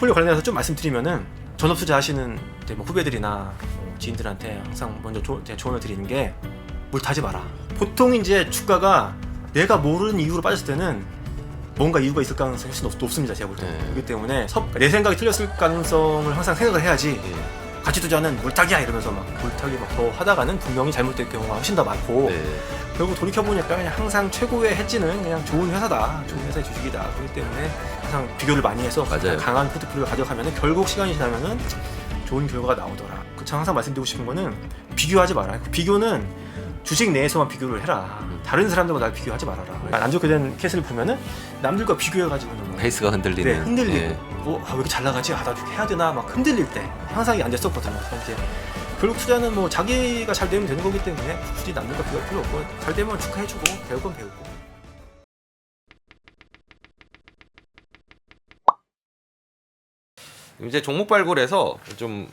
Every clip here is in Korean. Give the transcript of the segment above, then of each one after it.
포트폴리오 관련해서 좀 말씀드리면은 전업 투자하시는 뭐 후배들이나 지인들한테 항상 먼저 조언을 드리는 게 물 타지 마라. 보통 이제 주가가 내가 모르는 이유로 빠졌을 때는 뭔가 이유가 있을 가능성이 훨씬 높습니다. 제가 볼 때는. 그렇기 때문에 내 생각이 틀렸을 가능성을 항상 생각을 해야지 가치 투자는 물타기야 이러면서 막 물타기 막 더 하다가는 분명히 잘못될 경우가 훨씬 더 많고 결국 돌이켜보니까 그냥 항상 최고의 해지는 그냥 좋은 회사다. 좋은 회사의 주식이다. 그렇기 때문에 항상 비교를 많이 해서 강한 포트폴리오를 가져가면 결국 시간이 지나면은 좋은 결과가 나오더라. 제가 항상 말씀드리고 싶은 거는 비교하지 마라. 비교는 주식 내에서만 비교를 해라. 다른 사람들과 날 비교하지 말아라. 안 좋게 된 케이스를 보면은 남들과 비교해가지고는 페이스가 흔들리는. 흔들리고 왜 이렇게 잘 나가지? 나 이렇게 해야 되나? 막 흔들릴 때 항상 이게 안 됐었거든요. 이제 결국 투자는 뭐 자기가 잘 되면 되는 거기 때문에 굳이 남들과 비교할 필요 없고 잘 되면 축하해주고 배울 건 배우고. 이제 종목 발굴에서 좀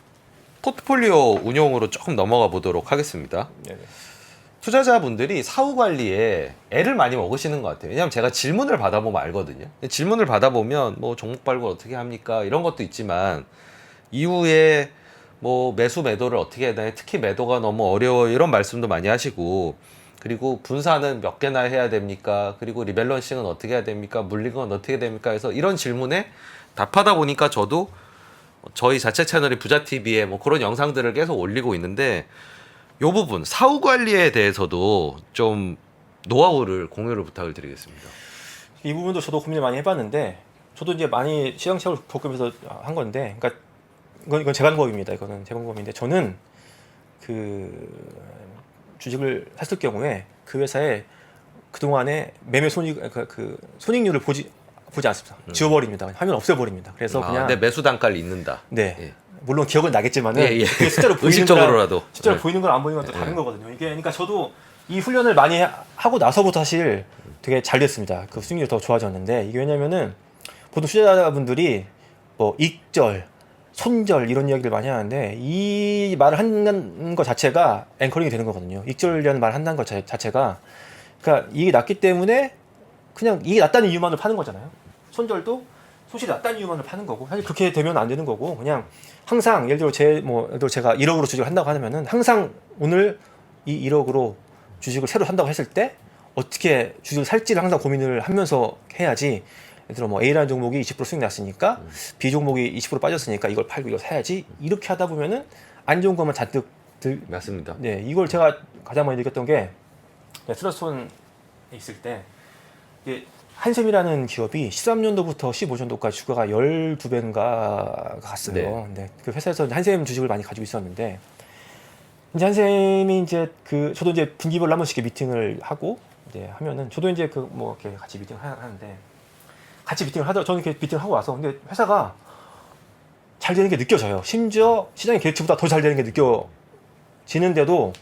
포트폴리오 운용으로 조금 넘어가 보도록 하겠습니다. 네네. 투자자분들이 사후 관리에 애를 많이 먹으시는 것 같아요. 왜냐하면 제가 질문을 받아보면 알거든요. 질문을 받아보면 뭐 종목 발굴 어떻게 합니까? 이런 것도 있지만 이후에 뭐 매수 매도를 어떻게 해야 되나, 특히 매도가 너무 어려워 이런 말씀도 많이 하시고, 그리고 분산은 몇 개나 해야 됩니까? 그리고 리밸런싱은 어떻게 해야 됩니까? 물리건 어떻게 됩니까? 해서 이런 질문에 답하다 보니까 저도 저희 자체 채널이 부자TV에 뭐 그런 영상들을 계속 올리고 있는데, 요 부분 사후 관리에 대해서도 좀 노하우를 공유를 부탁을 드리겠습니다. 이 부분도 저도 고민을 많이 해봤는데, 저도 이제 많이 시장 체험을 겪으면서 한 건데, 그러니까 이건 제 방법입니다. 이거는 제 방법인데, 저는 그 주식을 샀을 경우에 그 회사의 그 동안에 매매 손익률을 보지 않습니다. 지워버립니다. 화면 없애버립니다. 그래서 그냥 내 매수 단가를 잊는다. 네. 예. 물론 기억은 나겠지만은 그게 숫자로 보이는 의식적으로라도 숫자로 보이는 건 안 보이는 건 또 다른 거거든요. 이게 그러니까 저도 이 훈련을 많이 하고 나서부터 사실 되게 잘 됐습니다. 그 수익률이 더 좋아졌는데, 이게 왜냐면은 보통 투자자분들이 뭐 익절, 손절 이런 이야기를 많이 하는데, 이 말을 하는 것 자체가 앵커링이 되는 거거든요. 익절이라는 말을 한다는 것 자체가, 그러니까 이게 낮기 때문에 그냥 이게 낮다는 이유만으로 파는 거잖아요. 손절도 손실이 낮다는 이유만으로 파는 거고, 사실 그렇게 되면 안 되는 거고, 그냥 항상 예를 들어 제가 1억으로 주식을 한다고 하면은 항상 오늘 이 1억으로 주식을 새로 산다고 했을 때 어떻게 주식을 살지를 항상 고민을 하면서 해야지. 예를 들어 뭐 A라는 종목이 20% 수익 났으니까 B 종목이 20% 빠졌으니까 이걸 팔고 이걸 사야지. 이렇게 하다 보면은 안 좋은 것만 잔뜩 맞습니다. 네, 이걸 제가 가장 많이 느꼈던 게, 트러스톤에 있을 때 이게 한샘이라는 기업이 13년도부터 15년도까지 주가가 12배인가 갔어요. 네. 근데 그 회사에서 한샘 주식을 많이 가지고 있었는데, 이제 한샘이 이제 저도 이제 분기별로 한 번씩 이렇게 미팅을 하고 이제 하면은, 저도 이제 뭐 이렇게 같이 미팅을 하는데, 같이 미팅을 하다 저는 이렇게 미팅을 하고 와서 근데 회사가 잘 되는 게 느껴져요. 심지어 시장의 계획치보다 더 잘 되는 게 느껴지는데도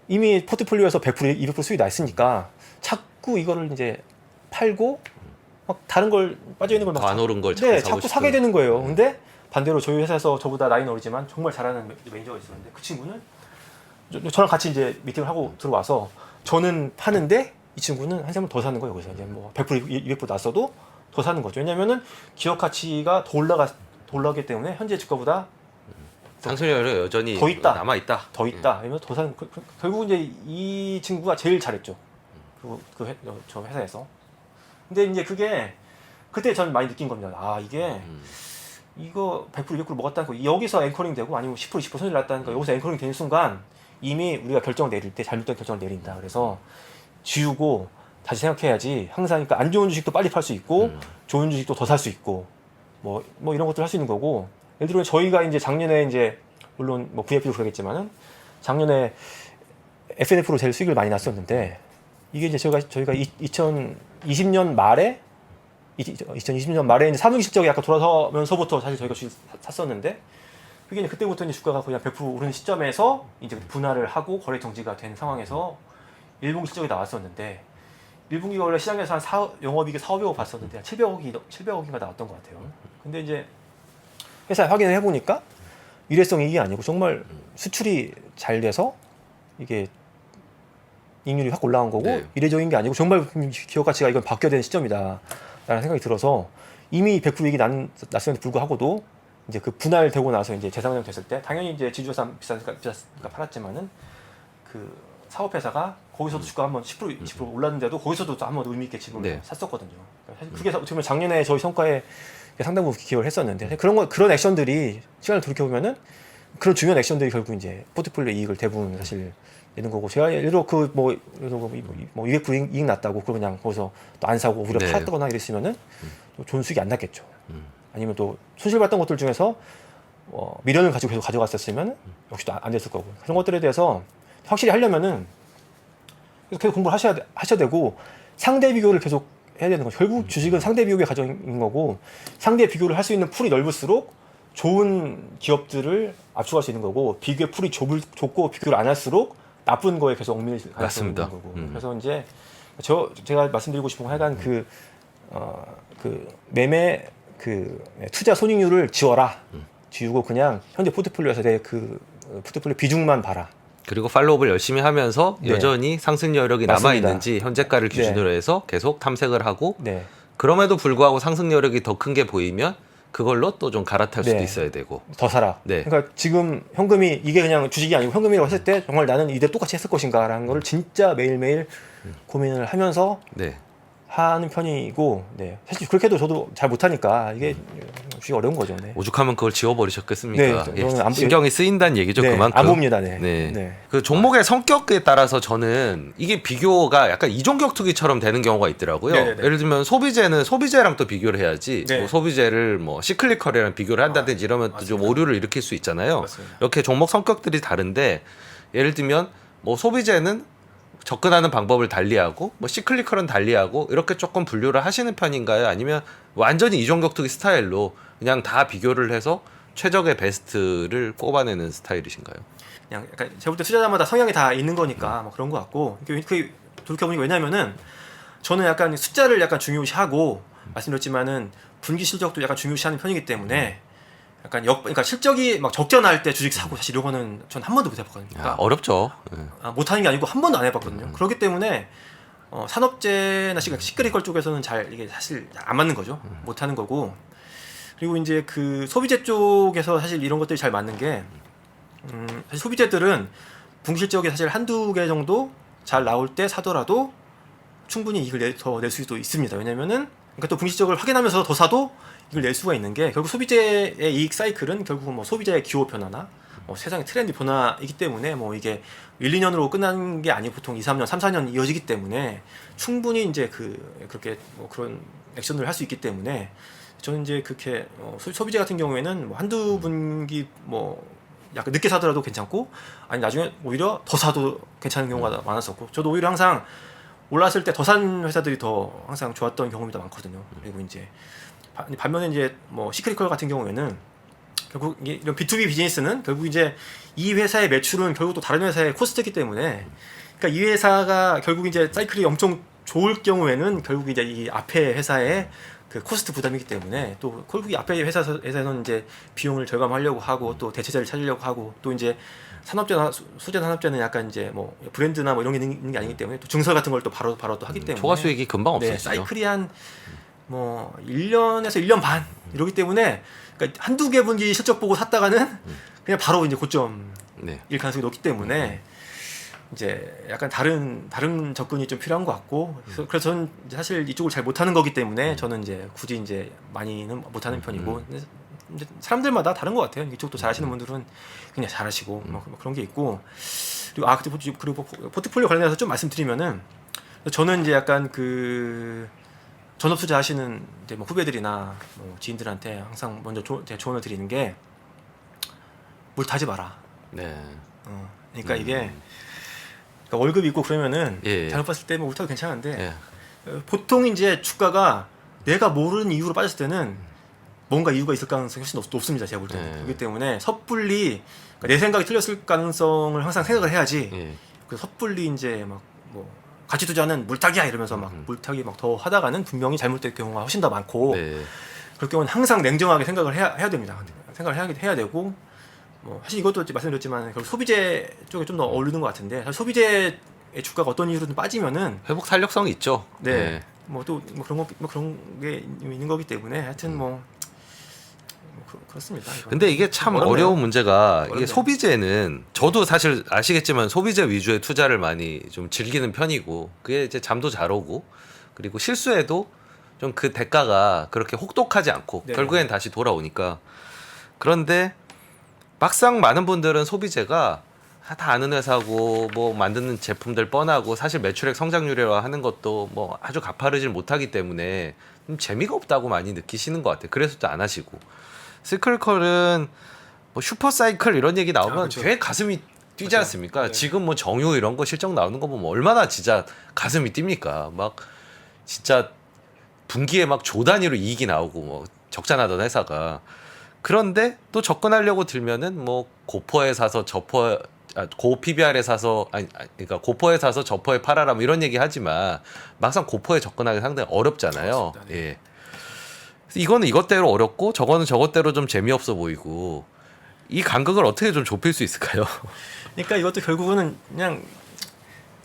이미 포트폴리오에서 100%, 200% 수익이 나 있으니까 자꾸 이거를 이제 팔고 막 다른 걸 빠져 있는 걸 막 안 오른 걸 자꾸 사게 되는 거예요. 근데 반대로 저희 회사에서 저보다 나이는 어리지만 정말 잘하는 매니저가 있었는데, 그 친구는 저랑 같이 이제 미팅을 하고 들어와서 저는 파는데 이 친구는 한샘을 더 사는 거예요. 그래서 이제 뭐 100%, 200% 났어도 더 사는 거죠. 왜냐면은 기업 가치가 더 올라가기 때문에 현재 주가보다 상승률이 여전히 더 있다. 남아 있다. 더 있다. 이러면 더 사는. 결국 이제 이 친구가 제일 잘했죠. 저 회사에서. 근데 이제 그때 전 많이 느낀 겁니다. 아, 이거 100% 200% 먹었다는 거, 여기서 앵커링 되고 아니면 10% 20% 손실 났다는 거, 여기서 앵커링 되는 순간 이미 우리가 결정을 내릴 때 잘못된 결정을 내린다. 그래서 지우고 다시 생각해야지. 항상 그러니까 안 좋은 주식도 빨리 팔 수 있고 좋은 주식도 더 살 수 있고 뭐 이런 것들 할 수 있는 거고. 예를 들어 저희가 이제 작년에 이제 물론 뭐 VIP도 그러겠지만은 작년에 FNF로 제일 수익을 많이 났었는데, 이게 이제 저희가 2020년 말에 이제 사분기 실적이 약간 돌아서면서부터 사실 저희가 주식 샀었는데, 그게 이제 그때부터 이제 주가가 그냥 100% 오르는 시점에서 이제 분할을 하고 거래 정지가 된 상황에서 1분기 실적이 나왔었는데, 1분기가 원래 시장에서 영업이익이 400억 봤었는데 700억인가 나왔던 것 같아요. 근데 이제 회사에 확인을 해보니까 일회성이익이 아니고 정말 수출이 잘 돼서 이게 이익률이 확 올라간 거고, 이례적인 게 아니고 정말 기업 가치가 이건 바뀌어야 되는 시점이다 라는 생각이 들어서, 이미 100% 이익이 났음에도 불구하고도 이제 그 분할되고 나서 이제 재상장 됐을 때 당연히 이제 지주회사 비쌌으니까 팔았지만은 그 사업회사가 거기서도 주가 한번 10% 20% 올랐는데도 거기서도 또 한번 의미 있게 집을 네. 샀었거든요. 사실 그게 어떻게 보면 작년에 저희 성과에 상당 부분 기여를 했었는데 그런 액션들이 시간을 돌이켜 보면은 그런 중요한 액션들이 결국 이제 포트폴리오 이익을 대부분 사실 내는 거고 제가 예를 들어 뭐 200% 이익 났다고 그걸 그냥 거기서 또 안 사고 오히려 네. 팔았거나 이랬으면은 또 좋은 수익이 안 났겠죠. 아니면 또 손실봤던 것들 중에서 미련을 가지고 계속 가져갔었으면 역시 또 안 됐을 거고 그런 것들에 대해서 확실히 하려면은 계속 공부를 하셔야 되고 상대 비교를 계속 해야 되는 거죠. 결국 주식은 상대 비교의 과정인 거고 상대 비교를 할 수 있는 풀이 넓을수록 좋은 기업들을 압축할 수 있는 거고 비교의 풀이 좁고 비교를 안 할수록 나쁜 거에 계속 얽매일 가능성이 있는 거고 그래서 이제 제가 말씀드리고 싶은 건 하여간 그 매매 투자 손익률을 지워라. 지우고 그냥 현재 포트폴리오에서 내 그 포트폴리오 비중만 봐라. 그리고 팔로우업을 열심히 하면서 네. 여전히 상승 여력이 맞습니다. 남아있는지 현재가를 기준으로 해서 계속 탐색을 하고 네. 그럼에도 불구하고 상승 여력이 더 큰 게 보이면 그걸로 또 좀 갈아탈 수도 네. 있어야 되고 더 사라. 네. 그러니까 지금 현금이 이게 그냥 주식이 아니고 현금이라고 했을 때 정말 나는 이대로 똑같이 했을 것인가라는 거를 진짜 매일매일 고민을 하면서 네. 하는 편이고 네. 사실 그렇게 해도 저도 잘 못하니까 이게 주식이 어려운 거죠. 네. 오죽하면 그걸 지워버리셨겠습니까? 네, 저는 신경이 쓰인다는 얘기죠. 네, 그만큼. 안 봅니다. 네. 네. 네. 그 종목의 성격에 따라서 저는 이게 비교가 약간 이종격투기처럼 되는 경우가 있더라고요. 네네네. 예를 들면 소비재는 소비재랑 또 비교를 해야지. 네. 뭐 소비재를 뭐 시클리컬이랑 비교를 한다든지 이러면 또 좀 맞습니다. 오류를 일으킬 수 있잖아요. 맞습니다. 이렇게 종목 성격들이 다른데 예를 들면 뭐 소비재는 접근하는 방법을 달리하고 뭐 시클리컬은 달리하고 이렇게 조금 분류를 하시는 편인가요? 아니면 완전히 이종격투기 스타일로 그냥 다 비교를 해서 최적의 베스트를 꼽아내는 스타일이신가요? 그냥 약간 제가 볼 때 투자자마다 성향이 다 있는 거니까 뭐 그런 것 같고 그 돌이켜보니까 왜냐면은 저는 약간 숫자를 약간 중요시하고 말씀드렸지만은 분기 실적도 약간 중요시하는 편이기 때문에 약간 그러니까 실적이 막 적전할 때 주식 사고 사실 이런 거는 전 한 번도 못 해봤거든요. 그러니까 어렵죠. 네. 못하는 게 아니고 한 번도 안 해봤거든요. 그렇기 때문에 산업재나 시크릿컬 쪽에서는 잘 이게 사실 안 맞는 거죠. 못하는 거고 그리고 이제 그 소비재 쪽에서 사실 이런 것들이 잘 맞는 게 사실 소비재들은 분기 실적이 사실 한두 개 정도 잘 나올 때 사더라도 충분히 이익을 더 낼 수도 있습니다. 왜냐면은 그러니까 또 분기 실적을 확인하면서 더 사도 이걸 낼 수가 있는 게 결국 소비재의 이익 사이클은 결국은 뭐 소비자의 기호 변화나 세상의 트렌드 변화이기 때문에 뭐 이게 1, 2년으로 끝나는 게 아니고 보통 2, 3년, 3, 4년 이어지기 때문에 충분히 이제 그렇게 뭐 그런 액션을 할 수 있기 때문에 저는 이제 그렇게 소비재 같은 경우에는 뭐 한두 분기 뭐 약간 늦게 사더라도 괜찮고 아니 나중에 오히려 더 사도 괜찮은 경우가 많았었고 저도 오히려 항상 올랐을 때 더 산 회사들이 더 항상 좋았던 경험이 더 많거든요. 그리고 이제 반면에 이제 뭐 시크릿컬 같은 경우에는 결국 이런 B2B 비즈니스는 결국 이제 이 회사의 매출은 결국 또 다른 회사의 코스트이기 때문에 그러니까 이 회사가 결국 이제 사이클이 엄청 좋을 경우에는 결국 이제 이 앞에 회사의 그 코스트 부담이기 때문에 또 결국 이 앞에 회사에서는 이제 비용을 절감하려고 하고 또 대체자를 찾으려고 하고 또 이제 산업재나 소재 산업재는 약간 이제 뭐 브랜드나 뭐 이런 게 있는 게 아니기 때문에 또 증설 같은 걸 또 바로 또 하기 때문에 초과 수익이 금방 네, 없어지죠. 사이클이 한 뭐 1년에서 1년 반 이러기 때문에 그러니까 한두 개 분기 실적 보고 샀다가는 그냥 바로 이제 고점일 네. 가능성이 높기 때문에 이제 약간 다른 접근이 좀 필요한 것 같고 그래서 저는 이제 사실 이쪽을 잘 못하는 거기 때문에 저는 이제 굳이 이제 많이는 못하는 편이고 근데 이제 사람들마다 다른 것 같아요. 이쪽도 잘하시는 분들은 그냥 잘하시고 뭐 그런 게 있고 그리고 포트폴리오 관련해서 좀 말씀드리면은 저는 이제 약간 그 전업 투자 하시는 이제 뭐 후배들이나 뭐 지인들한테 항상 먼저 제가 조언을 드리는 게 물 타지 마라. 네. 그러니까 이게 그러니까 월급 있고 그러면은 예. 잘못 봤을 때 뭐 물 타도 괜찮은데 예. 보통 이제 주가가 내가 모르는 이유로 빠졌을 때는 뭔가 이유가 있을 가능성이 훨씬 높습니다. 제가 볼 때는. 예. 그렇기 때문에 섣불리 그러니까 내 생각이 틀렸을 가능성을 항상 생각을 해야지. 예. 그 섣불리 이제 막 뭐 가치 투자는 물타기야 이러면서 막 물타기 막 더 하다가는 분명히 잘못될 경우가 훨씬 더 많고 네. 그럴 경우는 항상 냉정하게 생각을 해야 됩니다. 생각을 해야 되고 뭐 사실 이것도 말씀드렸지만 결국 소비재 쪽에 좀 더 어울리는 것 같은데 사실 소비재의 주가가 어떤 이유로든 빠지면은 회복 탄력성이 있죠. 네. 뭐 또 뭐 그런 게 있는 거기 때문에 하여튼 그렇습니다. 이건. 근데 이게 참 어렵네요. 어려운 문제가 이게 어렵네요. 소비재는 저도 사실 아시겠지만 소비재 위주의 투자를 많이 좀 즐기는 편이고 그게 이제 잠도 잘 오고 그리고 실수해도 좀 그 대가가 그렇게 혹독하지 않고 네. 결국엔 다시 돌아오니까 그런데 막상 많은 분들은 소비재가 다 아는 회사고 뭐 만드는 제품들 뻔하고 사실 매출액 성장률이라 하는 것도 뭐 아주 가파르질 못하기 때문에 좀 재미가 없다고 많이 느끼시는 것 같아요. 그래서 또 안 하시고 시클컬은 뭐 슈퍼사이클 이런 얘기 나오면 그렇죠. 되게 가슴이 뛰지 맞아요. 않습니까? 네. 지금 뭐 정유 이런 거 실적 나오는 거 보면 얼마나 진짜 가슴이 뜁니까? 막 진짜 분기에 막 조 단위로 이익이 나오고 뭐 적자나던 회사가 그런데 또 접근하려고 들면은 뭐 고퍼에 사서 저퍼 고 PBR에 사서 그러니까 고퍼에 사서 저퍼에 팔아라 뭐 이런 얘기 하지만 막상 고퍼에 접근하기 상당히 어렵잖아요. 그렇습니다. 네. 예. 이거는 이것대로 어렵고 저거는 저것대로 좀 재미없어 보이고 이 간극을 어떻게 좀 좁힐 수 있을까요? 그러니까 이것도 결국은 그냥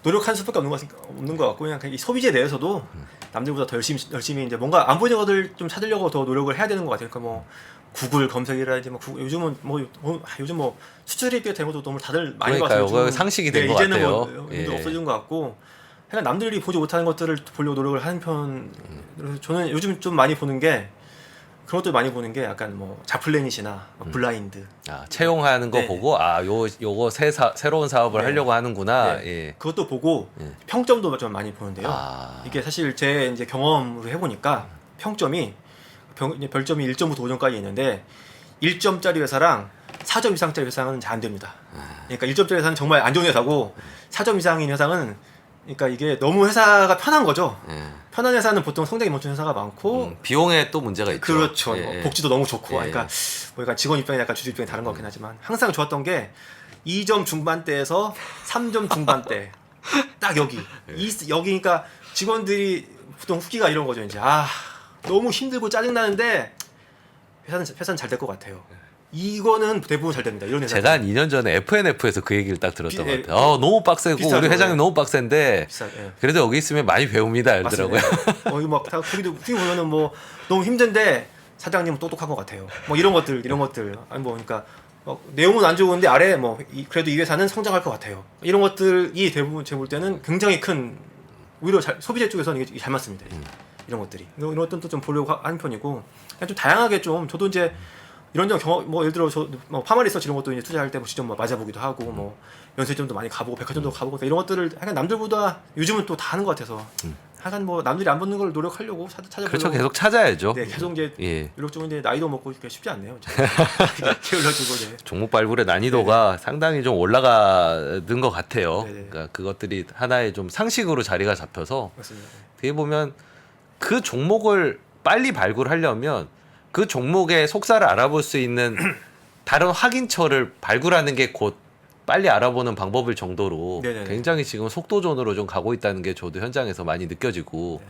노력하는 수밖에 없는 것 같고 그냥 이 소비재 내에서도 남들보다 더 열심히 이제 뭔가 안 보이는 것들 좀 찾으려고 더 노력을 해야 되는 것 같아요. 그러니까 뭐 구글 검색이라든지 뭐 요즘은 요즘 뭐 수출입이 된 것도 너무 다들 많이 그러니까요. 봐서 그거 상식이 된 것 이제는 같아요. 뭐 예. 없어진 것 같고 그냥 남들이 보지 못하는 것들을 보려고 노력을 하는 편. 그래서 저는 요즘 좀 많이 보는 게 그런 것들 많이 보는 게 약간 뭐 자플래닛이나 블라인드 채용하는 거 네. 보고 요거 새로운 사업을 네. 하려고 하는구나. 네. 예. 그것도 보고 예. 평점도 좀 많이 보는데요. 아. 이게 사실 제 이제 경험으로 해보니까 평점이 이제 별점이 1점부터 5점까지 있는데 1점짜리 회사랑 4점 이상짜리 회사는 잘 안 됩니다. 그러니까 1점짜리 회사는 정말 안 좋은 회사고 4점 이상인 회사는 그러니까 이게 너무 회사가 편한 거죠. 예. 편한 회사는 보통 성장이 멈춘 회사가 많고 비용에 또 문제가 있죠. 그렇죠. 예, 뭐 예. 복지도 너무 좋고 예. 그러니까 뭐 약간 직원 입장이 약간 주주 입장이 다른 것 같긴 하지만 항상 좋았던 게 2점 중반대에서 3점 중반대 딱 여기 여기니까 직원들이 보통 후기가 이런 거죠. 이제 너무 힘들고 짜증 나는데 회사는 잘 될 것 같아요. 이거는 대부분 잘 됩니다. 이런 회사. 제가 한 2년 전에 FNF에서 그 얘기를 딱 들었던 비- 것 같아요. 너무 빡세고 비슷하죠. 우리 회장님 예. 너무 빡센데 예. 그래도 여기 있으면 많이 배웁니다. 이러더라고요. 이거 막다 후기도 보면은 뭐 너무 힘든데 사장님은 똑똑한 것 같아요. 뭐 이런 것들 아니 뭐 그러니까 내용은 안 좋은데 아래 뭐 그래도 이 회사는 성장할 것 같아요. 이런 것들이 대부분 제가 볼 때는 굉장히 큰 오히려 소비재 쪽에서는 이게 잘 맞습니다. 이런 것들이 이런 것들도 좀 보려고 하는 편이고 그냥 좀 다양하게 좀 저도 이제 이런저런 경험 뭐 예를 들어 저 뭐 파마리서치 이런 것도 이제 투자할 때 뭐 시점 뭐 맞아보기도 하고 뭐 연세점도 많이 가보고 백화점도 가보고 그러니까 이런 것들을 약간 남들보다 요즘은 또 다 하는 것 같아서 약간 뭐 남들이 안 보는 걸 노력하려고 찾아보려고 그렇죠. 계속 찾아야죠. 네 계속 이제 예. 노력 중에 이제 나이도 먹고 이렇게 쉽지 않네요. 게을러지고 이제 종목 발굴의 난이도가 상당히 좀 올라가는 것 같아요. 네네. 그러니까 그것들이 하나의 좀 상식으로 자리가 잡혀서 맞습니다. 되게 보면 그 종목을 빨리 발굴하려면 그 종목의 속사를 알아볼 수 있는 다른 확인처를 발굴하는 게 곧 빨리 알아보는 방법일 정도로 네네네. 굉장히 지금 속도전으로 좀 가고 있다는 게 저도 현장에서 많이 느껴지고 네.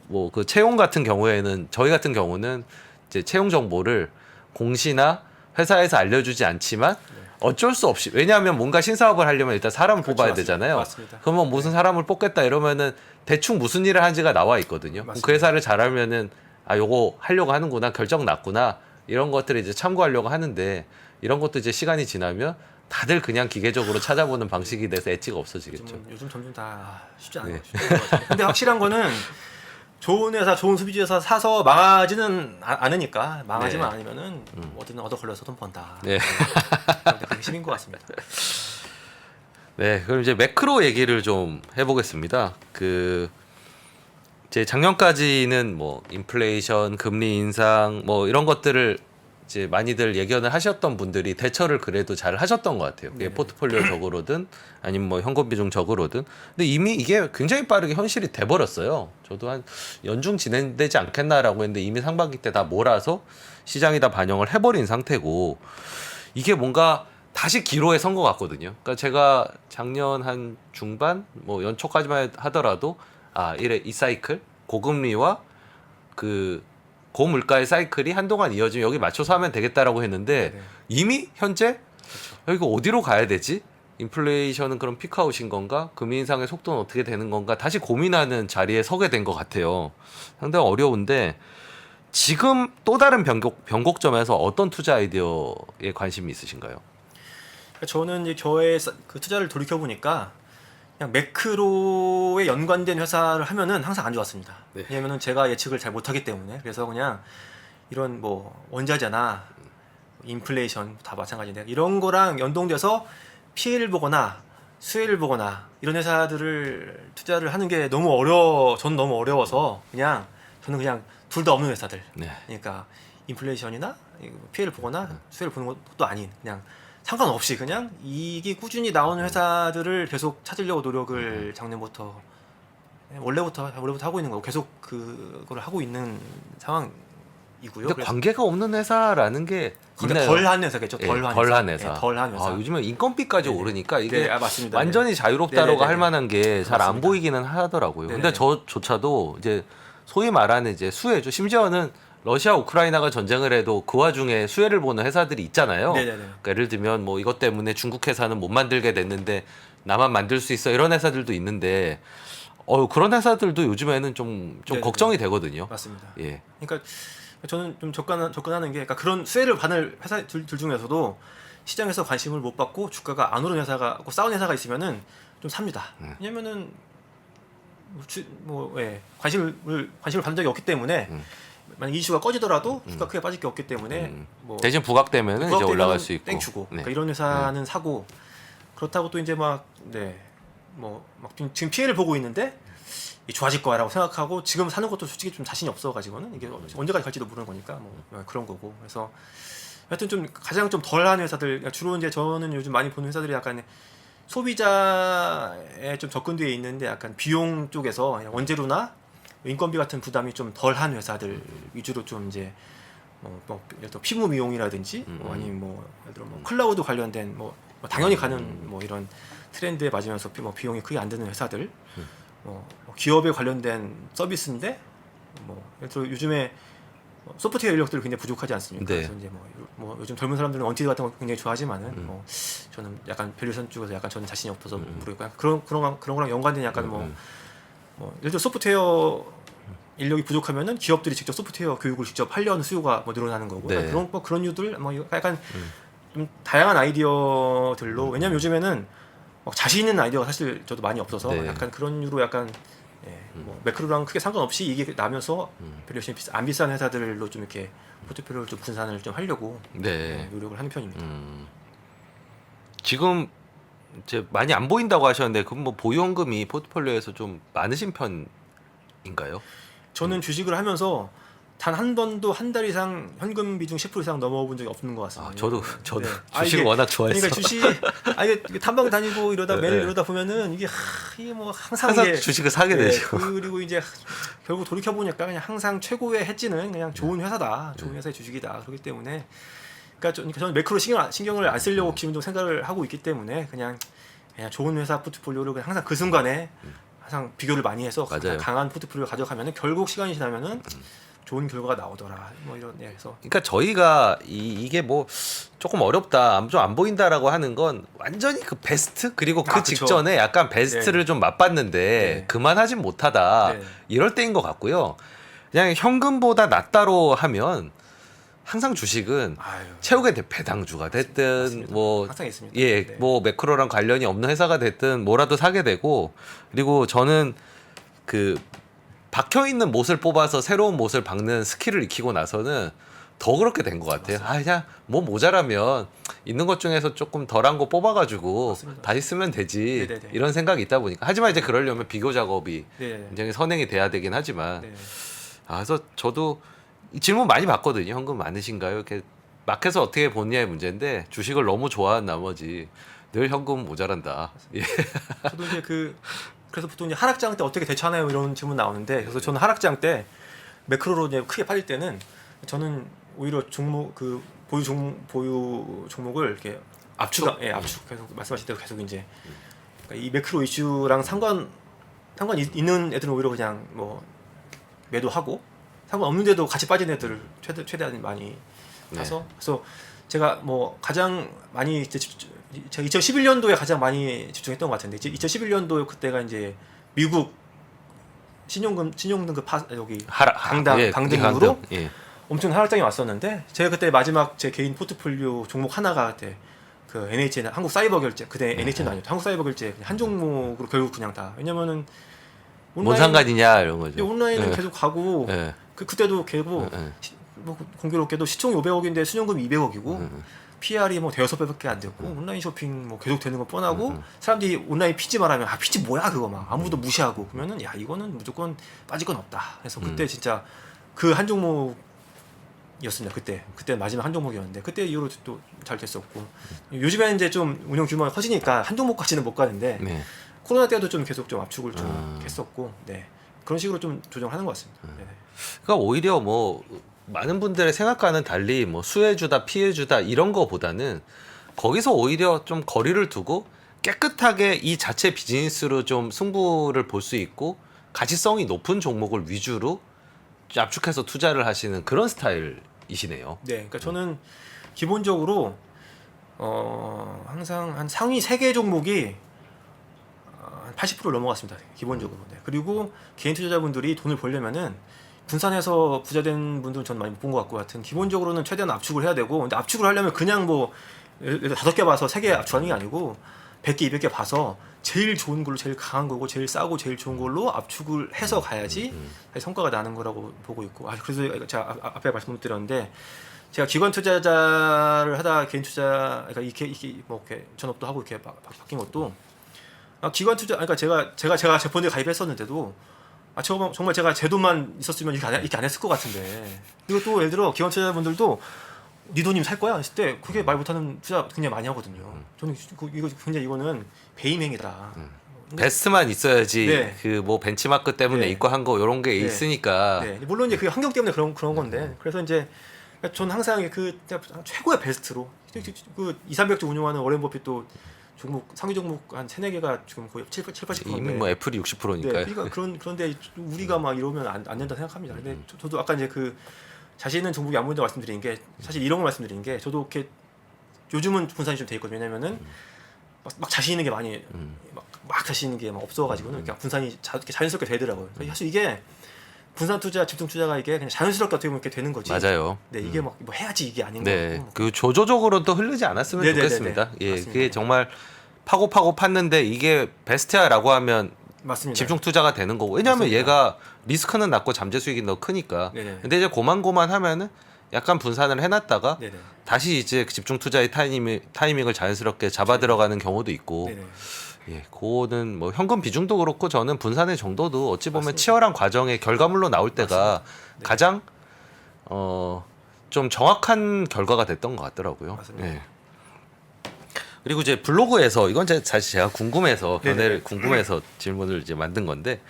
뭐 그 채용 같은 경우에는 저희 같은 경우는 이제 채용 정보를 공시나 회사에서 알려주지 않지만 어쩔 수 없이 왜냐하면 뭔가 신사업을 하려면 일단 사람을 그렇죠, 뽑아야 맞습니다. 되잖아요. 맞습니다. 그러면 무슨 사람을 뽑겠다 이러면은 대충 무슨 일을 한지가 나와 있거든요. 맞습니다. 그 회사를 잘하면은 요거 하려고 하는구나 결정 났구나 이런 것들을 이제 참고하려고 하는데 이런 것도 이제 시간이 지나면 다들 그냥 기계적으로 찾아보는 방식이 돼서 엣지가 없어지겠죠. 요즘 점점 다 쉽지 않아요. 네. 쉽지 않은 것 같아요. 근데 확실한 거는 좋은 회사, 좋은 소비재 회사 사서 망하지는 않으니까 망하지만 네. 않으면은 어디든 얻어 걸려서 돈 번다. 네. 그게 핵심인 것 같습니다. 네, 그럼 이제 매크로 얘기를 좀 해보겠습니다. 이제 작년까지는 뭐 인플레이션, 금리 인상 뭐 이런 것들을 이제 많이들 예견을 하셨던 분들이 대처를 그래도 잘 하셨던 것 같아요. 그게 네네. 포트폴리오적으로든 아니면 뭐 현금 비중적으로든. 근데 이미 이게 굉장히 빠르게 현실이 돼버렸어요. 저도 한 연중 진행되지 않겠나라고 했는데 이미 상반기 때 다 몰아서 시장이 다 반영을 해버린 상태고 이게 뭔가 다시 기로에 선 것 같거든요. 그러니까 제가 작년 한 중반 뭐 연초까지만 하더라도 이 사이클 고금리와 고물가의 사이클이 한동안 이어지면 여기 맞춰서 하면 되겠다라고 했는데 네네. 이미 현재 여기가 어디로 가야 되지? 인플레이션은 그럼 피크아웃인 건가? 금리 인상의 속도는 어떻게 되는 건가? 다시 고민하는 자리에 서게 된 것 같아요. 상당히 어려운데 지금 또 다른 변곡점에서 어떤 투자 아이디어에 관심이 있으신가요? 그러니까 저는 이제 저의 그 투자를 돌이켜 보니까 그냥 매크로에 연관된 회사를 하면은 항상 안 좋았습니다. 네. 왜냐면은 제가 예측을 잘 못하기 때문에. 그래서 그냥 이런 뭐 원자재나 인플레이션 다 마찬가지인데 이런 거랑 연동돼서 피해를 보거나 수혜를 보거나 이런 회사들을 투자를 하는 게 저는 너무 어려워서 저는 그냥 둘 다 없는 회사들. 네. 그러니까 인플레이션이나 피해를 보거나 수혜를 보는 것도 아닌 그냥 상관없이 그냥 이익이 꾸준히 나오는 회사들을 계속 찾으려고 노력을 작년부터 원래부터 하고 있는 거고 계속 그걸 하고 있는 상황이고요. 근데 관계가 없는 회사라는 게 그러니까 덜한 회사겠죠. 예, 덜한 회사. 덜한 회사. 요즘에 인건비까지 네네. 오르니까 이게 네, 맞습니다. 완전히 자유롭다라고 네네네네. 할 만한 게 잘 안 맞습니다. 보이기는 하더라고요. 근데 네네. 저조차도 이제 소위 말하는 이제 수혜죠. 심지어는 러시아 우크라이나가 전쟁을 해도 그 와중에 수혜를 보는 회사들이 있잖아요. 네네네. 그러니까 예를 들면 뭐 이것 때문에 중국 회사는 못 만들게 됐는데 나만 만들 수 있어 이런 회사들도 있는데 그런 회사들도 요즘에는 좀 네네네. 걱정이 되거든요. 맞습니다. 예. 그러니까 저는 좀 접근하는 게 그러니까 그런 수혜를 받을 회사 둘 중에서도 시장에서 관심을 못 받고 주가가 안 오른 회사가 싸운 회사가 있으면은 좀 삽니다. 왜냐면은 관심을 받은 적이 없기 때문에 만약 이슈가 꺼지더라도 주가 크게 빠질 게 없기 때문에 뭐 대신 부각되면은 이제 올라갈 수 있고. 땡큐고 네. 그러니까 이런 회사는 사고 그렇다고 또 이제 막 지금 피해를 보고 있는데 좋아질 거라고 생각하고 지금 사는 것도 솔직히 좀 자신이 없어가지고는 이게 언제까지 갈지도 모르는 거니까 뭐 그런 거고 그래서 하여튼 좀 가장 좀 덜한 회사들 그러니까 주로 이제 저는 요즘 많이 보는 회사들이 약간 소비자에 좀 접근되어 있는데 약간 비용 쪽에서 원재료나 인건비 같은 부담이 좀 덜한 회사들 위주로 좀 이제 예를 들어 피부 미용이라든지 아니면 예를 들어 클라우드 관련된 당연히 가는 이런 트렌드에 맞으면서 비용이 크게 안 드는 회사들 기업에 관련된 서비스인데 예를 들어 요즘에 소프트웨어 인력들이 굉장히 부족하지 않습니까? 네. 그래서 이제 요즘 젊은 사람들은 언티드 같은 거 굉장히 좋아하지만은 저는 약간 밸류션 쪽에서 약간 저는 자신이 없어서 모르겠고요. 그런 거랑 연관된 약간 예를 들어 소프트웨어 인력이 부족하면은 기업들이 직접 소프트웨어 교육을 직접 하려는 수요가 늘어나는 거고 네. 그런 이유들 약간 좀 다양한 아이디어들로 왜냐면 요즘에는 자신 있는 아이디어가 사실 저도 많이 없어서 네. 약간 그런 이유로 약간 매크로랑 크게 상관없이 이게 나면서 밸류션이 안 비싼 회사들로 좀 이렇게 포트폴리오를 좀 분산을 좀 하려고 네. 노력을 하는 편입니다. 지금 이제 많이 안 보인다고 하셨는데 그럼 뭐 보유원금이 포트폴리오에서 좀 많으신 편인가요? 저는 주식을 하면서 단 한 번도 한 달 이상 현금 비중 10% 이상 넘어본 적이 없는 것 같습니다. 저도 네. 주식을 워낙 좋아해서. 그러니까 주식 이게 탐방 다니고 이러다 매일 네. 이러다 보면은 이게 항상 항상 이게 주식을 사게 되죠. 그리고 이제 결국 돌이켜 보니까 그냥 항상 최고의 해지는 그냥 좋은 회사다, 좋은 회사의 주식이다. 그렇기 때문에 그러니까 저는 매크로 신경을 안 쓰려고 기본적으로 생각을 하고 있기 때문에 그냥 좋은 회사 포트폴리오를 그냥 항상 그 순간에 항상 비교를 많이 해서 맞아요. 강한 포트폴리오를 가져가면은 결국 시간이 지나면은 좋은 결과가 나오더라. 이런 그래서 그러니까 저희가 이게 뭐 조금 어렵다, 좀 안 보인다라고 하는 건 완전히 그 베스트 그리고 그 그쵸. 직전에 약간 베스트를 좀 맛봤는데 네. 그만하진 못하다 네. 이럴 때인 것 같고요. 그냥 현금보다 낫다로 하면 항상 주식은 최후의 배당주가 됐든 맞습니다. 뭐 항상 있습니다. 예, 네. 뭐 매크로랑 관련이 없는 회사가 됐든 뭐라도 사게 되고 그리고 저는 그 박혀 있는 못을 뽑아서 새로운 못을 박는 스킬을 익히고 나서는 더 그렇게 된 것 같아요. 그냥 뭐 모자라면 있는 것 중에서 조금 덜한 거 뽑아가지고 맞습니다. 다시 쓰면 되지 네네네. 이런 생각이 있다 보니까 하지만 이제 그러려면 비교 작업이 네. 굉장히 선행이 돼야 되긴 하지만 네. 그래서 저도 이 질문 많이 받거든요. 현금 많으신가요? 이렇게 마켓을 어떻게 보느냐의 문제인데 주식을 너무 좋아한 나머지 늘 현금 모자란다. 예. 저도 이제 그래서 보통 이제 하락장 때 어떻게 대처하나요 이런 질문 나오는데 그래서 저는 하락장 때 매크로로 이제 크게 빠질 때는 저는 오히려 보유 종목을 이렇게 압축 계속 말씀하신 대로 계속 이제 그러니까 이 매크로 이슈랑 상관 있는 애들은 오히려 그냥 매도하고 상관없는데도 같이 빠진 애들을 최대한 많이 사서 그래서 제가 가장 많이 이제 제가 2011년도에 가장 많이 집중했던 것 같은데 2011년도 그때가 이제 미국 신용등급 여기 강등으로 예. 엄청 하락장이 왔었는데 제가 그때 마지막 제 개인 포트폴리오 종목 하나가 그때 그 NHN 한국 사이버 결제 그때 NHN도 아니었죠. 한국 사이버 결제 그냥 한 종목으로 결국 그냥 다 왜냐면은 뭔 상관이냐 이런 거죠. 온라인은 계속 가고 예. 그때도 계속 뭐 공교롭게도 시총이 500억인데 순연금이 200억이고 PR이 뭐 대여섯 배밖에 안 됐고 온라인 쇼핑 뭐 계속 되는 거 뻔하고 사람들이 온라인 피지 말하면 아 피지 뭐야 그거 막 아무도 무시하고 그러면은 야 이거는 무조건 빠질 건 없다. 그래서 그때 진짜 그 한 종목이었습니다. 그때 마지막 한 종목이었는데 그때 이후로 또 잘 됐었고 요즘에는 이제 좀 운영 규모가 커지니까 한 종목까지는 못 가는데 네. 코로나 때도 좀 계속 좀 압축을 좀 했었고 네 그런 식으로 좀 조정하는 것 같습니다. 네. 그러니까 오히려 뭐 많은 분들의 생각과는 달리 뭐 수혜주다 피해주다 이런 거보다는 거기서 오히려 좀 거리를 두고 깨끗하게 이 자체 비즈니스로 좀 승부를 볼 수 있고 가치성이 높은 종목을 위주로 압축해서 투자를 하시는 그런 스타일이시네요. 네, 그러니까 저는 기본적으로 항상 한 상위 3개 종목이 한 80%를 넘어갔습니다. 기본적으로. 네. 그리고 개인 투자자분들이 돈을 벌려면은 분산해서 부자된 분들은 전 많이 못 본 것 같고 하여튼 기본적으로는 최대한 압축을 해야 되고 근데 압축을 하려면 그냥 뭐 예를 들어 5개 봐서 3개 압축하는 게 아니고 100개, 200개 봐서 제일 좋은 걸로 제일 강한 거고 제일 싸고 제일 좋은 걸로 압축을 해서 가야지 성과가 나는 거라고 보고 있고 그래서 제가 앞에 말씀드렸는데 제가 기관 투자자를 하다 개인 투자 그러니까 이게 뭐 이렇게 전업도 하고 이렇게 바뀐 것도 기관 투자 그러니까 제가 제 펀드에 가입했었는데도 정말 제가 제 돈만 있었으면 이렇게 안 했을 것 같은데 그리고 또 예를 들어 기관 투자자분들도 네 돈이면 살 거야 했을 때 그게 말 못하는 투자 굉장히 많이 하거든요. 저는 이거는 배임행위다. 베스트만 있어야지 네. 그 뭐 벤치마크 때문에 네. 있고 한 거 이런 게 네. 있으니까 네. 물론 이제 그 환경 때문에 그런 건데 그래서 이제 전 항상 그 최고의 베스트로 그 200~300조 운용하는 워렌 버핏도 종목 상위 종목 한 3~4개가 지금 거의 70~80%인데 이미 뭐 애플이 60%니까요. 네, 그러니까 그런데 우리가 막 이러면 안 된다 생각합니다. 근데 저도 아까 이제 그 자신 있는 종목이 안 보인다고 말씀드린 게 사실 이런 걸 말씀드린 게 저도 이렇게 요즘은 분산이 좀 돼 있거든요. 왜냐면은 막 자신 있는 게 많이 막 자신 있는 게 막 없어가지고는 그냥 분산이 이렇게 자연스럽게 되더라고요. 그러니까 사실 이게 분산 투자, 집중 투자가 이게 그냥 자연스럽게 어떻게 보면 이렇게 되는 거지. 맞아요. 네, 이게 막 뭐 해야지 이게 아닌 네, 거고. 그 조조적으로 또 흐르지 않았으면 네네네네. 좋겠습니다. 예, 맞습니다. 그게 정말 파고 팠는데 이게 베스트야라고 하면 맞습니다. 집중 투자가 되는 거고 왜냐하면 맞습니다. 얘가 리스크는 낮고 잠재 수익이 더 크니까. 네네. 근데 이제 고만고만 하면은 약간 분산을 해놨다가 네네. 다시 이제 집중 투자의 타이밍을 자연스럽게 잡아 들어가는 경우도 있고. 네네. 예, 그거는 뭐 현금 비중도 그렇고 저는 분산의 정도도 어찌 보면 맞습니다. 치열한 과정의 결과물로 나올 때가 네. 가장 좀 정확한 결과가 됐던 것 같더라고요. 맞습니다. 예. 그리고 이제 블로그에서 이건 사실 제가 궁금해서 네네. 궁금해서 질문을 이제 만든 건데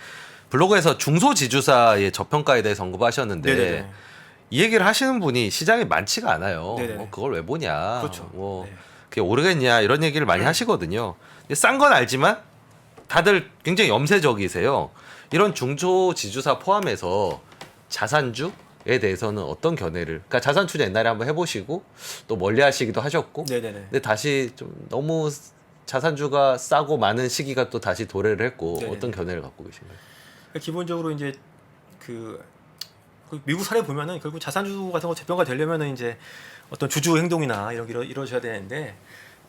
블로그에서 중소지주사의 저평가에 대해서 언급하셨는데 네네네. 이 얘기를 하시는 분이 시장에 많지가 않아요. 네네네. 뭐 그걸 왜 보냐, 그렇죠. 뭐 네. 그게 오르겠냐 이런 얘기를 많이 하시거든요. 싼 건 알지만 다들 굉장히 염세적이세요. 이런 중소지주사 포함해서 자산주에 대해서는 어떤 견해를? 그러니까 자산 투자 옛날에 한번 해보시고 또 멀리하시기도 하셨고, 네네네. 근데 다시 좀 너무 자산주가 싸고 많은 시기가 또 다시 도래를 했고 네네. 어떤 견해를 갖고 계신가요? 기본적으로 이제 그 미국 사례 보면은 결국 자산주 같은 거 재평가 되려면은 이제 어떤 주주 행동이나 이런 게 이루어져야 되는데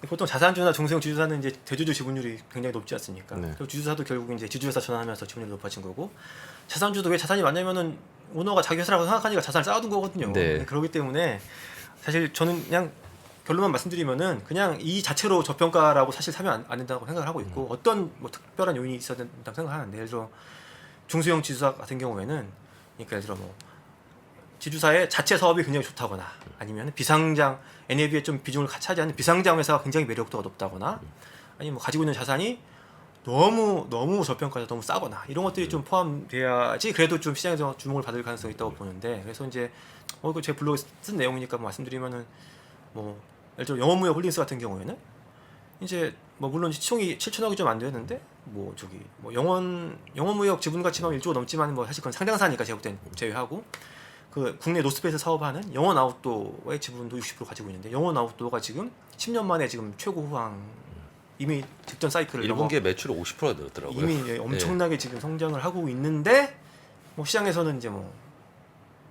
보통 자산주나 중소형 지주사는 이제 대주주 지분율이 굉장히 높지 않습니까? 네. 그리고 주주사도 결국 이제 지주회사 전환하면서 지분율이 높아진 거고 자산주도 왜 자산이 많냐면은 오너가 자기 회사라고 생각하니까 자산을 쌓아둔 거거든요. 네. 그렇기 때문에 사실 저는 그냥 결론만 말씀드리면은 그냥 이 자체로 저평가라고 사실 사면 안 된다고 생각을 하고 있고 어떤 뭐 특별한 요인이 있어야 된다고 생각하는데 예를 들어 중소형 지주사 같은 경우에는 그러니까 예를 들어 뭐 지주사의 자체 사업이 굉장히 좋다거나 아니면 비상장 NAV에 좀 비중을 차지하는 비상장 회사가 굉장히 매력도가 높다거나 아니면 뭐 가지고 있는 자산이 너무 저평가해서 너무 싸거나 이런 것들이 좀 포함돼야지 그래도 좀 시장에서 주목을 받을 가능성이 있다고 보는데 그래서 이제 이거 제 블로그에 쓴 내용이니까 뭐 말씀드리면은 뭐 예를 들어 영업무역 홀딩스 같은 경우에는 이제 뭐 물론 시총이 7천억이 좀 안 되는데 뭐 저기 뭐 영업무역 지분 가치만 1조 넘지만 뭐 사실 그건 상장사니까 제가 볼땐 제외하고 그 국내 노스페이스 사업하는 영원 아웃도어의 지분도 60% 가지고 있는데 영원 아웃도어가 지금 10년 만에 지금 최고 호황 이미 직전 사이클을 1분기에 매출이 50% 늘었더라고요. 이미 엄청나게 지금 성장을 하고 있는데 뭐 시장에서는 이제 뭐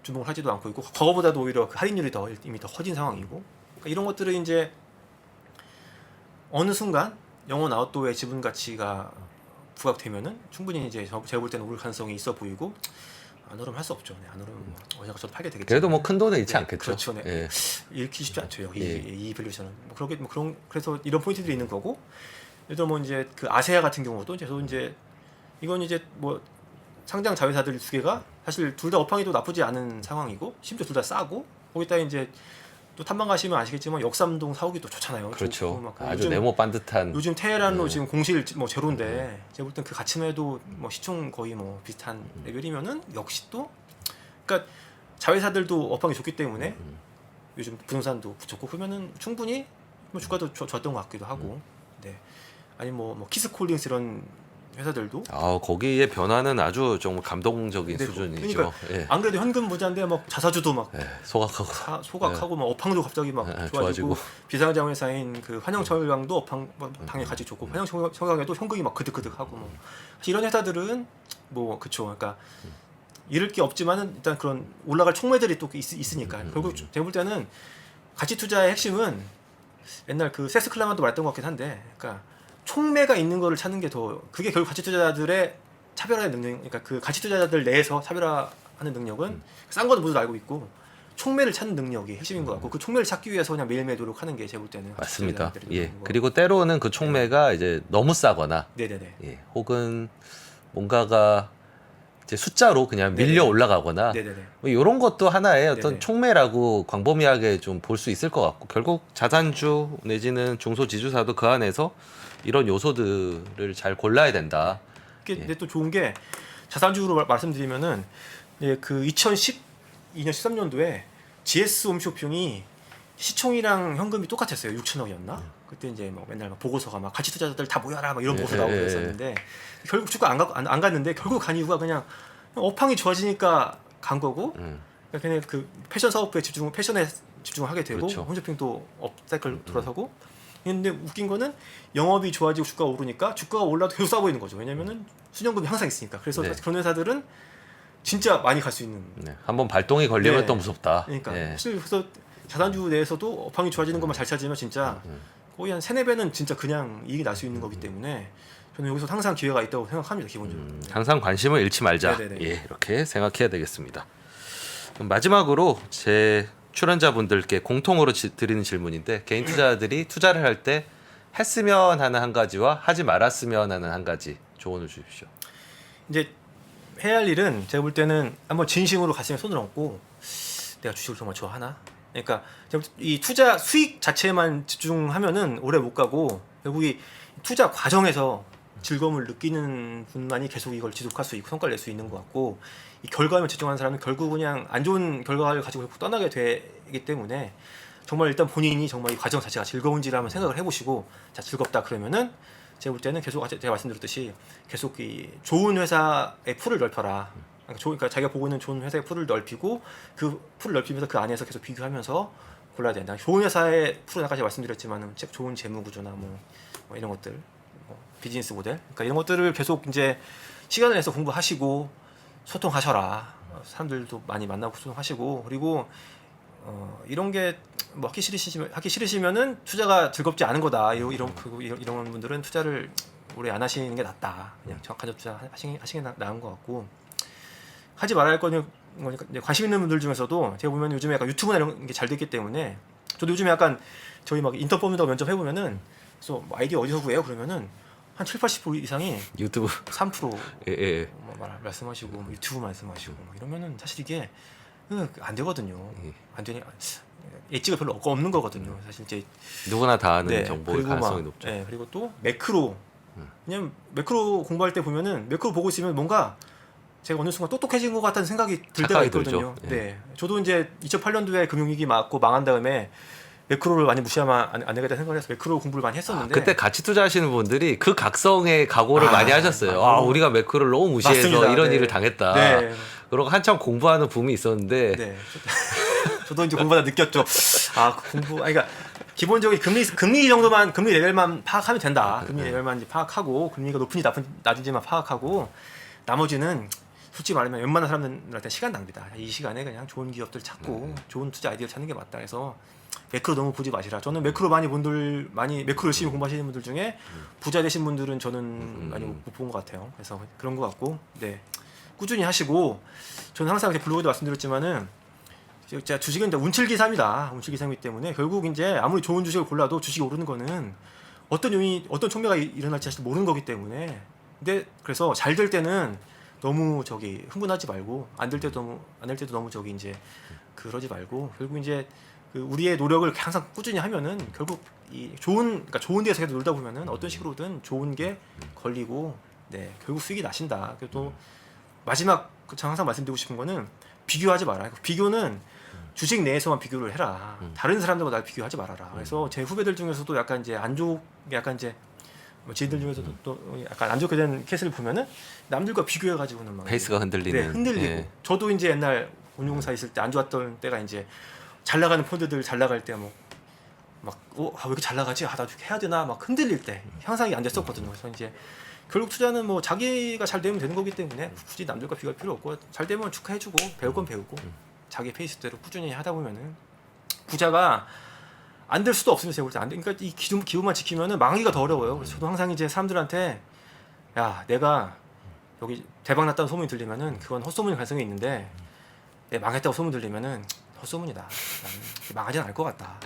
주목을 하지도 않고 있고 과거보다도 오히려 그 할인율이 더 이미 더 커진 상황이고 그러니까 이런 것들을 이제 어느 순간 영원 아웃도어의 지분 가치가 부각되면은 충분히 이제 제가 볼 때는 오를 가능성이 있어 보이고 안 오르면 할 수 없죠. 네, 안 오르면 뭐 어디가 저도 팔게 되겠죠. 그래도 뭐 큰 돈은 잃지 네, 않겠죠. 그렇죠. 네. 예. 잃기 쉽지 않죠. 여기 예. 이 밸류에이션은 뭐 그렇게 뭐 그런 그래서 이런 포인트들이 있는 거고. 예를 들어 뭐 이제 그 아세아 같은 경우도 이제 이건 이제 뭐 상장 자회사들 두 개가 사실 둘 다 업황이 또 나쁘지 않은 상황이고 심지어 둘 다 싸고 거기다 이제 또 탐방 가시면 아시겠지만 역삼동 사옥이 또 좋잖아요. 그렇죠. 막 아주 네모 반듯한. 요즘 테헤란로 지금 공실 뭐 제로인데 제가 볼 땐 그 가치매도 뭐 시총 거의 뭐 비슷한 레벨이면은 역시 또 그러니까 자회사들도 업황이 좋기 때문에 요즘 부동산도 좋고 그러면은 충분히 뭐 주가도 좋았던 것 같기도 하고 네 아니 뭐 키스콜링스 이런 회사들도 거기에 변화는 아주 정말 감동적인 네, 수준이죠. 그러니까 예. 안 그래도 현금 부자인데 막 자사주도 막 예, 소각하고. 소각하고 막 업황도 갑자기 막 네, 좋아지고 좋아지고. 비상장 회사인 그 환영철강도 업황 당연히 가치 좋고 환영철강에도 현금이 막 그득그득하고 뭐 이런 회사들은 뭐 그쵸 그러니까 잃을 게 없지만은 일단 그런 올라갈 촉매들이 또 있으니까 결국 제가 볼 때는 가치 투자의 핵심은 옛날 그 세스 클라만도 말했던 것 같긴 한데 그러니까 촉매가 있는 거를 찾는 게 더 그게 결국 가치 투자자들의 차별화의 능력 그러니까 그 가치 투자자들 내에서 차별화하는 능력은 싼 거도 모두 알고 있고 촉매를 찾는 능력이 핵심인 것 같고 그 촉매를 찾기 위해서 그냥 매일매일 노력하는 게 제가 볼 때는 맞습니다. 가치 예. 투자자들이 그리고 때로는 그 촉매가 이제 너무 싸거나 네네네 예. 혹은 뭔가가 이제 숫자로 그냥 밀려 네네. 올라가거나 네네네 뭐 이런 것도 하나의 어떤 네네. 촉매라고 광범위하게 좀 볼 수 있을 것 같고 결국 자산주 내지는 중소지주사도 그 안에서 이런 요소들을 잘 골라야 된다. 근데 또 좋은 게 자산주로 말씀드리면은 예, 그 2012년 13년도에 GS 홈쇼핑이 시총이랑 현금이 똑같았어요. 6천억이었나? 그때 이제 뭐 맨날 막 보고서가 막 가치 투자자들 다 모여라 막 이런 보고서 나오고 그랬었는데 결국 주가 안 갔는데 결국 간 이유가 그냥 업황이 좋아지니까 간 거고 그냥 그 패션 사업부에 패션에 집중을 하게 되고 그렇죠. 홈쇼핑도 업사이클 돌아서고 근데 웃긴 거는 영업이 좋아지고 주가가 오르니까 주가가 올라도 계속 싸 보이는 거죠. 왜냐면은 수령금이 항상 있으니까. 그래서 네. 그런 회사들은 진짜 많이 갈 수 있는. 네. 한번 발동이 걸리면 네. 또 무섭다. 그러니까 예. 사실 그래서 자산주 내에서도 업황이 좋아지는 것만 잘 찾으면 진짜 거의 한 3-4배는 진짜 그냥 이익이 날 수 있는 거기 때문에 저는 여기서 항상 기회가 있다고 생각합니다. 기본적으로. 네. 항상 관심을 잃지 말자. 네네네. 예, 이렇게 생각해야 되겠습니다. 그럼 마지막으로 제 출연자분들께 공통으로 드리는 질문인데 개인 투자자들이 투자를 할 때 했으면 하는 한 가지와 하지 말았으면 하는 한 가지 조언을 주십시오. 이제 해야 할 일은 제가 볼 때는 한번 진심으로 가슴에 손을 얹고 내가 주식을 정말 좋아하나? 그러니까 이 투자 수익 자체만 집중하면은 오래 못 가고 결국 이 투자 과정에서 즐거움을 느끼는 분만이 계속 이걸 지속할 수 있고 성과를 낼 수 있는 것 같고 이 결과만 집중하는 사람은 결국 그냥 안 좋은 결과를 가지고 결국 떠나게 되기 때문에 정말 일단 본인이 정말 이 과정 자체가 즐거운지를 한번 생각을 해보시고 자 즐겁다 그러면은 제가 볼 때는 계속 제가 말씀드렸듯이 계속 이 좋은 회사의 풀을 넓혀라. 그러니까 자기가 보고 있는 좋은 회사의 풀을 넓히고 그 풀을 넓히면서 그 안에서 계속 비교하면서 골라야 된다. 좋은 회사의 풀은 아까 제가 말씀드렸지만은 좋은 재무 구조나 뭐 이런 것들, 뭐 비즈니스 모델, 그러니까 이런 것들을 계속 이제 시간을 내서 공부하시고 소통하셔라. 사람들도 많이 만나고 소통하시고 그리고 이런 게 뭐 하기 싫으시면은 투자가 즐겁지 않은 거다. 이런 분들은 투자를 오래 안 하시는 게 낫다. 그냥 간접 투자 하시는 게 나은 것 같고 하지 말아야 할 거는 관심 있는 분들 중에서도 제가 보면 요즘에 약간 유튜브나 이런 게 잘 됐기 때문에 저도 요즘에 약간 저희 막 인턴 뽑는다고 면접 해보면은 그래서 뭐 아이디어 어디서 구해요? 그러면은 한 70-80% 이상이 유튜브 3% 예. 말씀하시고 뭐 유튜브 말씀하시고 뭐 이러면은 사실 이게 안 되거든요. 안 되니 예측이 별로 없는 거거든요. 사실 이제 누구나 다 아는 정보의 가능성이 높죠. 네, 그리고 또 매크로 왜냐면 매크로 공부할 때 보면은 매크로 보고 있으면 뭔가 제가 어느 순간 똑똑해진 것 같다는 생각이 들 때가 있거든요. 들죠. 네, 저도 이제 2008년도에 금융위기 맞고 망한 다음에 매크로를 많이 무시하면 안 되겠다 생각을 해서 매크로 공부를 많이 했었는데 그때 같이 투자하시는 분들이 그 각성의 각오를 많이 하셨어요. 우리가 매크로를 너무 무시해서 맞습니다. 이런 네. 일을 당했다. 네. 그러고 한참 공부하는 붐이 있었는데 네. 저도 이제 공부하다 느꼈죠. 아, 공부, 아니, 그러니까 기본적인 금리 정도만, 금리 레벨만 파악하면 된다. 금리 레벨만 이제 파악하고, 금리가 높은지 낮은지만 파악하고, 나머지는 솔직히 말하면 웬만한 사람들한테 시간 낭비다. 이 시간에 그냥 좋은 기업들 찾고, 좋은 투자 아이디어 찾는 게 맞다. 해서 매크로 너무 보지 마시라. 저는 매크로 매크로 열심히 공부하시는 분들 중에 부자 되신 분들은 저는 많이 못 본 것 같아요. 그래서 그런 것 같고, 네. 꾸준히 하시고, 저는 항상 이렇게 블로그에도 말씀드렸지만은, 제가 주식은 이제 운칠기삼이다. 운칠기삼이기 때문에 결국 이제 아무리 좋은 주식을 골라도 주식이 오르는 거는 어떤 요인이, 어떤 촉매가 일어날지 사실 모르는 거기 때문에. 근데 그래서 잘 될 때는 너무 흥분하지 말고, 안 될 때도 너무 이제 그러지 말고, 결국 이제 그 우리의 노력을 항상 꾸준히 하면은 결국 그러니까 좋은 데서 계속 놀다 보면은 어떤 식으로든 좋은 게 걸리고, 네, 결국 수익이 나신다. 그리고 또 마지막 제가 항상 말씀드리고 싶은 거는 비교하지 마라. 비교는 주식 내에서만 비교를 해라. 다른 사람들과 날 비교하지 말아라. 그래서 제 후배들 중에서도 약간 이제 지인들 중에서도 또 약간 안 좋게 된 케이스를 보면은 남들과 비교해가지고는 막 페이스가 흔들리는. 네, 흔들리고. 예. 저도 이제 옛날 운용사 있을 때 안 좋았던 때가 이제 잘 나가는 펀드들 잘 나갈 때 왜 이렇게 잘 나가지? 나도 해야 되나? 막 흔들릴 때 향상이 안 됐었거든요. 그래서 이제 결국 투자는 뭐 자기가 잘 되면 되는 거기 때문에 굳이 남들과 비교할 필요 없고, 잘 되면 축하해주고 배울 건 배우고 자기 페이스대로 꾸준히 하다 보면은 부자가 안 될 수도 없으면 제가 볼 때 안 돼. 그러니까 이 기본만 지키면은 망하기가 더 어려워요. 그래서 저도 항상 이제 사람들한테, 야, 내가 여기 대박 났다는 소문이 들리면은 그건 헛소문일 가능성이 있는데, 망했다고 소문 들리면은 헛소문이다. 나는 망하진 않을 것 같다.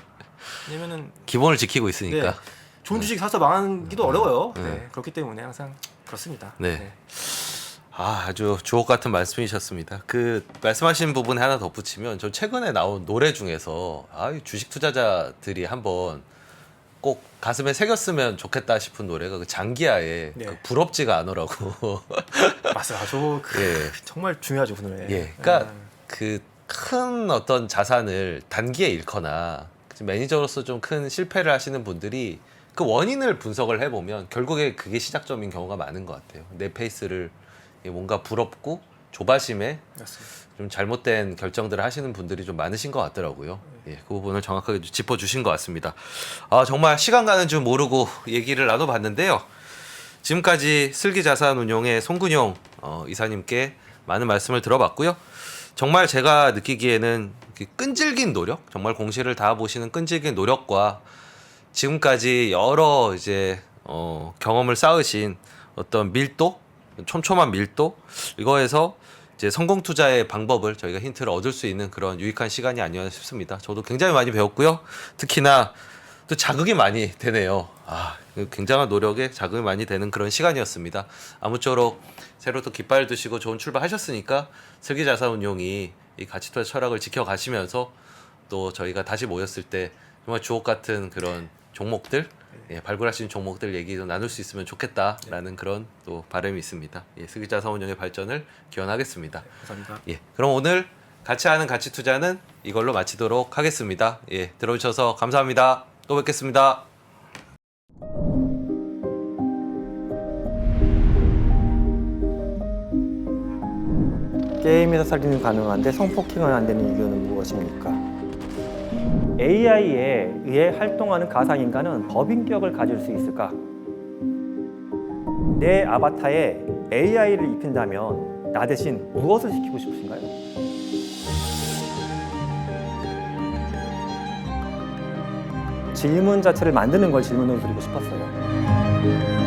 왜냐면은 기본을 지키고 있으니까. 네, 좋은 주식 사서 망하기도 어려워요. 네, 그렇기 때문에 항상 그렇습니다. 네. 네. 아주 주옥 같은 말씀이셨습니다. 그 말씀하신 부분에 하나 덧붙이면, 저 최근에 나온 노래 중에서 이 주식 투자자들이 한번 꼭 가슴에 새겼으면 좋겠다 싶은 노래가 그 장기하의 네. 그 부럽지가 않으라고. 맞아요. 예. 정말 중요하죠, 그 노래. 예. 그러니까 그 큰 어떤 자산을 단기에 잃거나 매니저로서 좀 큰 실패를 하시는 분들이 그 원인을 분석을 해보면 결국에 그게 시작점인 경우가 많은 것 같아요. 내 페이스를 뭔가 부럽고 조바심에 맞습니다. 좀 잘못된 결정들을 하시는 분들이 좀 많으신 것 같더라고요. 예, 그 부분을 정확하게 짚어주신 것 같습니다. 정말 시간 가는 줄 모르고 얘기를 나눠봤는데요. 지금까지 슬기자산운용의 송근용 이사님께 많은 말씀을 들어봤고요. 정말 제가 느끼기에는 끈질긴 노력, 정말 공시를 다 보시는 끈질긴 노력과 지금까지 여러 이제 경험을 쌓으신 어떤 밀도, 촘촘한 밀도, 이거에서 이제 성공 투자의 방법을 저희가 힌트를 얻을 수 있는 그런 유익한 시간이 아니었나 싶습니다. 저도 굉장히 많이 배웠고요. 특히나 또 자극이 많이 되네요. 굉장한 노력에 자극이 많이 되는 그런 시간이었습니다. 아무쪼록 새로 또 깃발 드시고 좋은 출발하셨으니까 슬기자산운용이 이 가치투자 철학을 지켜가시면서 또 저희가 다시 모였을 때 정말 주옥 같은 그런 종목들, 발굴할 수 있는 종목들 얘기도 나눌 수 있으면 좋겠다라는 그런 또 바람이 있습니다. 슬기자산운용의 발전을 기원하겠습니다. 감사합니다. 그럼 오늘 같이 하는 가치 투자는 이걸로 마치도록 하겠습니다. 들어주셔서 감사합니다. 또 뵙겠습니다. 게임에서 살인이 가능한데 성폭행은 안 되는 이유는 무엇입니까? AI에 의해 활동하는 가상인간은 법인격을 가질 수 있을까? 내 아바타에 AI를 입힌다면 나 대신 무엇을 시키고 싶으신가요? 질문 자체를 만드는 걸 질문으로 드리고 싶었어요.